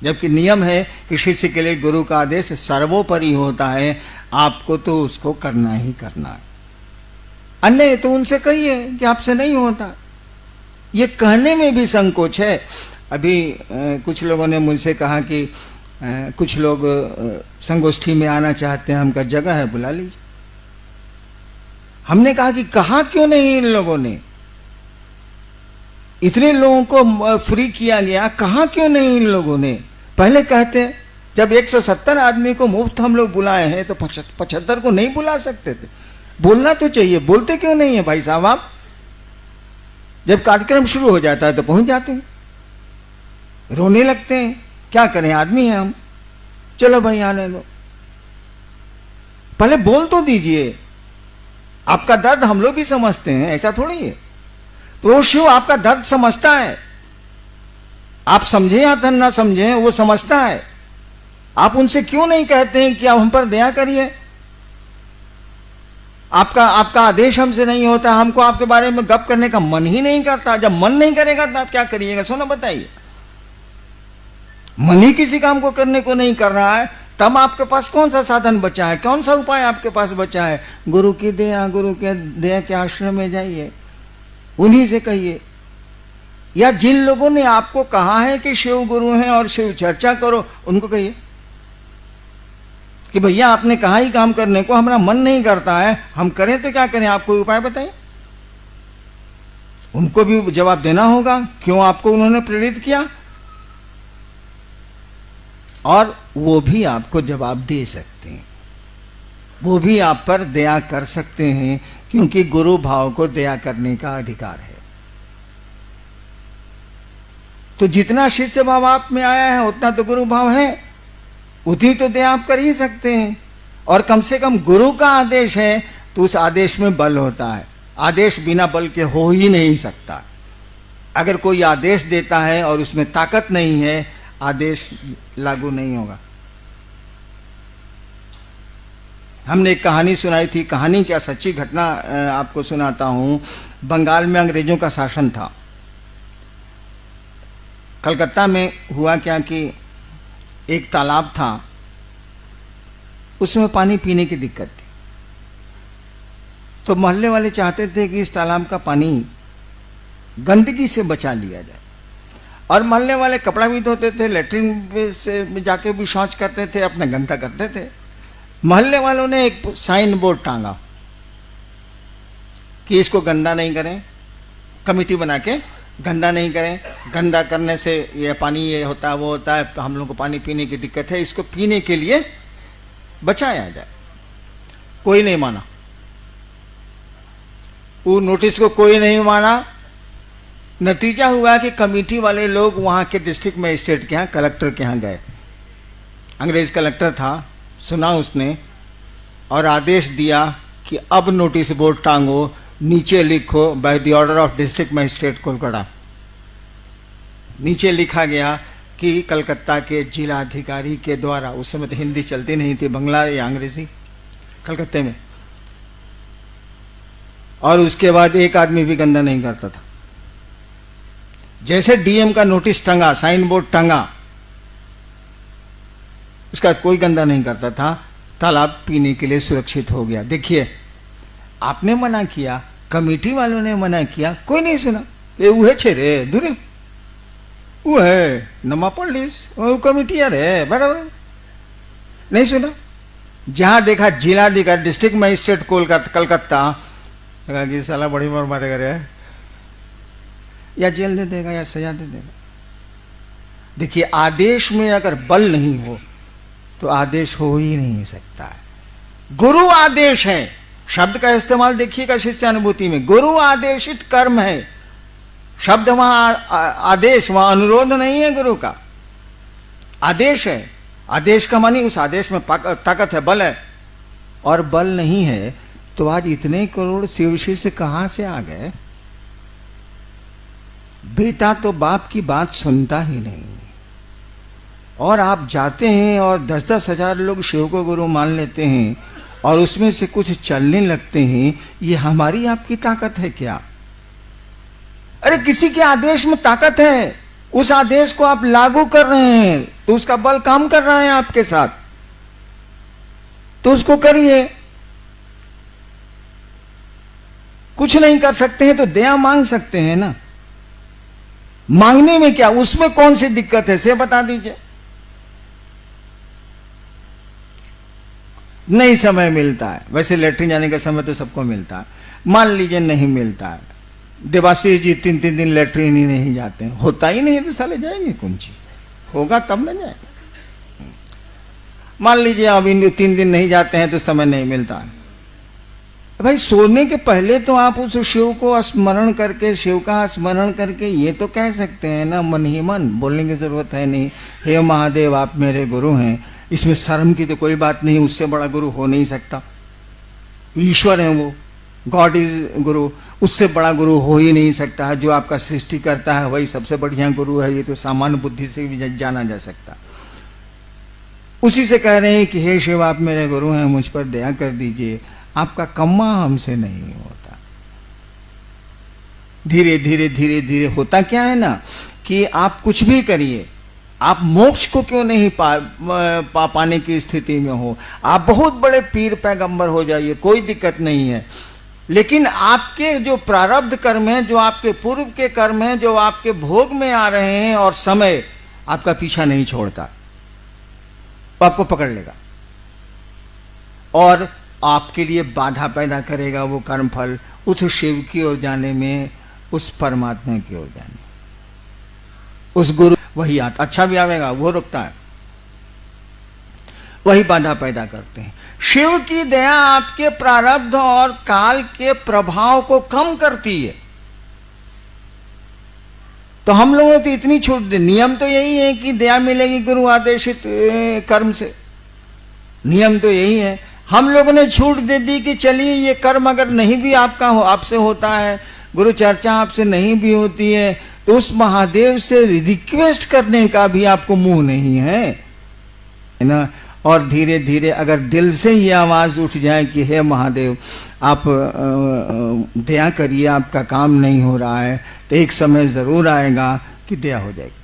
जबकि नियम है कि शिष्य के लिए गुरु का आदेश सर्वोपरि होता है, आपको तो उसको करना ही करना है। अन्य तो उनसे कहिए कि आपसे नहीं होता। ये कहने में भी संकोच है। अभी कुछ लोगों ने मुझसे कहा कि कुछ लोग संगोष्ठी में आना चाहते हैं, हम कहा जगह है बुला लीजिए। हमने कहा कि कहा क्यों नहीं इन लोगों ने, इतने लोगों को फ्री किया गया, कहा क्यों नहीं इन लोगों ने। पहले कहते जब 170 आदमी को मुफ्त हम लोग बुलाए हैं तो 75 को नहीं बुला सकते थे। बोलना तो चाहिए, बोलते क्यों नहीं है भाई साहब आप। जब कार्यक्रम शुरू हो जाता है तो पहुंच जाते हैं, रोने लगते हैं, क्या करें आदमी हैं हम, चलो भाई आने दो। पहले बोल तो दीजिए, आपका दर्द हम लोग भी समझते हैं, ऐसा थोड़ी है। तो वो शिव आपका दर्द समझता है, आप समझे या ना समझे वो समझता है। आप उनसे क्यों नहीं कहते हैं कि आप हम पर दया करिए, आपका आदेश हमसे नहीं होता, हमको आपके बारे में गप करने का मन ही नहीं करता। जब मन नहीं करेगा तो आप क्या करिएगा, सुनो बताइए। मन ही किसी काम को करने को नहीं कर रहा है, तब आपके पास कौन सा साधन बचा है, कौन सा उपाय आपके पास बचा है। गुरु की दया, गुरु के दया के आश्रम में जाइए, उन्हीं से कहिए। या जिन लोगों ने आपको कहा है कि शिव गुरु हैं और शिव चर्चा करो, उनको कहिए कि भैया आपने कहा ही काम करने को, हमारा मन नहीं करता है, हम करें तो क्या करें, आप कोई उपाय बताइए। उनको भी जवाब देना होगा, क्यों आपको उन्होंने प्रेरित किया, और वो भी आपको जवाब दे सकते हैं, वो भी आप पर दया कर सकते हैं, क्योंकि गुरु भाव को दया करने का अधिकार है। तो जितना शिष्य भाव आप में आया है उतना तो गुरु भाव है, उतनी तो दया आप कर ही सकते हैं। और कम से कम गुरु का आदेश है तो उस आदेश में बल होता है, आदेश बिना बल के हो ही नहीं सकता। अगर कोई आदेश देता है और उसमें ताकत नहीं है, आदेश लागू नहीं होगा। हमने एक कहानी सुनाई थी, कहानी क्या सच्ची घटना आपको सुनाता हूं। बंगाल में अंग्रेजों का शासन था। कलकत्ता में हुआ क्या कि एक तालाब था, उसमें पानी पीने की दिक्कत थी। तो मोहल्ले वाले चाहते थे कि इस तालाब का पानी गंदगी से बचा लिया जाए, और मोहल्ले वाले कपड़ा भी धोते थे, लेटरिन से जाके भी शौच करते थे, अपना गंदा करते थे। मोहल्ले वालों ने एक साइन बोर्ड टांगा कि इसको गंदा नहीं करें, कमेटी बना के गंदा नहीं करें, गंदा करने से ये पानी ये होता है वो होता है, हम लोग को पानी पीने की दिक्कत है, इसको पीने के लिए बचाया जाए। कोई नहीं माना, वो नोटिस को कोई नहीं माना। नतीजा हुआ कि कमेटी वाले लोग वहां के डिस्ट्रिक्ट मजिस्ट्रेट के यहाँ, कलेक्टर के यहाँ गए। अंग्रेज कलेक्टर था, सुना उसने और आदेश दिया कि अब नोटिस बोर्ड टांगो, नीचे लिखो by the order of district magistrate Kolkata. नीचे लिखा गया कि कलकत्ता के जिला अधिकारी के द्वारा, उस समय तो हिंदी चलती नहीं थी, बंगला या अंग्रेजी कलकत्ते में। और उसके बाद एक आदमी भी गंदा नहीं करता था। जैसे डीएम का नोटिस टंगा, साइन बोर्ड टंगा, उसका कोई गंदा नहीं करता था, तालाब पीने के लिए सुरक्षित हो गया। देखिए, आपने मना किया, कमेटी वालों ने मना किया, कोई नहीं सुना। ये उहे छे रे दूरे, वो है नमा पुलिस, वो कमेटी है बराबर, नहीं सुना। जहां देखा जिलाधिकारी, डिस्ट्रिक्ट मजिस्ट्रेट कलकत्ता, कहा कि साला बड़ी मार मारेगा रे, या जेल दे देगा या सजा दे देगा। देखिए, आदेश में अगर बल नहीं हो तो आदेश हो ही नहीं सकता है। गुरु आदेश है, शब्द का इस्तेमाल देखिएगा शिष्यानुभूति में, गुरु आदेशित कर्म है। शब्द वहां आदेश, वहां अनुरोध नहीं है, गुरु का आदेश है। आदेश का मानी उस आदेश में ताकत है, बल है। और बल नहीं है तो आज इतने करोड़ शिव शिष्य कहां से आ गए। बेटा तो बाप की बात सुनता ही नहीं, और आप जाते हैं और 10-10 हजार लोग शिव को गुरु मान लेते हैं और उसमें से कुछ चलने लगते हैं। ये हमारी आपकी ताकत है क्या? अरे किसी के आदेश में ताकत है, उस आदेश को आप लागू कर रहे हैं तो उसका बल काम कर रहा है आपके साथ, तो उसको करिए। कुछ नहीं कर सकते हैं तो दया मांग सकते हैं ना। मांगने में क्या, उसमें कौन सी दिक्कत है से बता दीजिए। नहीं समय मिलता है, वैसे लेटरिन जाने का समय तो सबको मिलता है, मान लीजिए नहीं मिलता है, देवाशीष जी 3-3 दिन लेटरिन ही नहीं जाते हैं, होता ही नहीं है तो साले जाएंगे कौन ची, होगा तब ना जाएंगे। मान लीजिए अब इन 3 दिन नहीं जाते हैं तो समय नहीं मिलता है, भाई सोने के पहले तो आप उस शिव को स्मरण करके, शिव का स्मरण करके ये तो कह सकते हैं ना, मन ही मन, बोलने की जरूरत है नहीं, हे महादेव आप मेरे गुरु हैं, इसमें शर्म की तो कोई बात नहीं, उससे बड़ा गुरु हो नहीं सकता, ईश्वर है वो, गॉड इज गुरु, उससे बड़ा गुरु हो ही नहीं सकता है। जो आपका सृष्टि करता है वही सबसे बढ़िया गुरु है, ये तो सामान्य बुद्धि से भी जाना जा सकता। उसी से कह रहे हैं कि हे शिव आप मेरे गुरु हैं, मुझ पर दया कर दीजिए, आपका कम्मा हमसे नहीं होता। धीरे धीरे धीरे धीरे होता क्या है ना कि आप कुछ भी करिए, आप मोक्ष को क्यों नहीं पाने की स्थिति में हो, आप बहुत बड़े पीर पैगंबर हो जाइए, कोई दिक्कत नहीं है, लेकिन आपके जो प्रारब्ध कर्म है, जो आपके पूर्व के कर्म है, जो आपके भोग में आ रहे हैं और समय आपका पीछा नहीं छोड़ता, आपको पकड़ लेगा और आपके लिए बाधा पैदा करेगा वो कर्म फल उस शिव की ओर जाने में, उस परमात्मा की ओर जाने, उस गुरु वही आता, अच्छा भी आवेगा वो रुकता है, वही बाधा पैदा करते हैं। शिव की दया आपके प्रारब्ध और काल के प्रभाव को कम करती है। तो हम लोगों ने तो इतनी छूट दी, नियम तो यही है कि दया मिलेगी गुरु आदेशित कर्म से, नियम तो यही है। हम लोगों ने छूट दे दी कि चलिए ये कर्म अगर नहीं भी आपका आपसे होता है, गुरु चर्चा आपसे नहीं भी होती है, तो उस महादेव से रिक्वेस्ट करने का भी आपको मुंह नहीं है ना। और धीरे धीरे अगर दिल से ये आवाज उठ जाए कि हे महादेव आप दया करिए, आपका काम नहीं हो रहा है, तो एक समय जरूर आएगा कि दया हो जाएगी।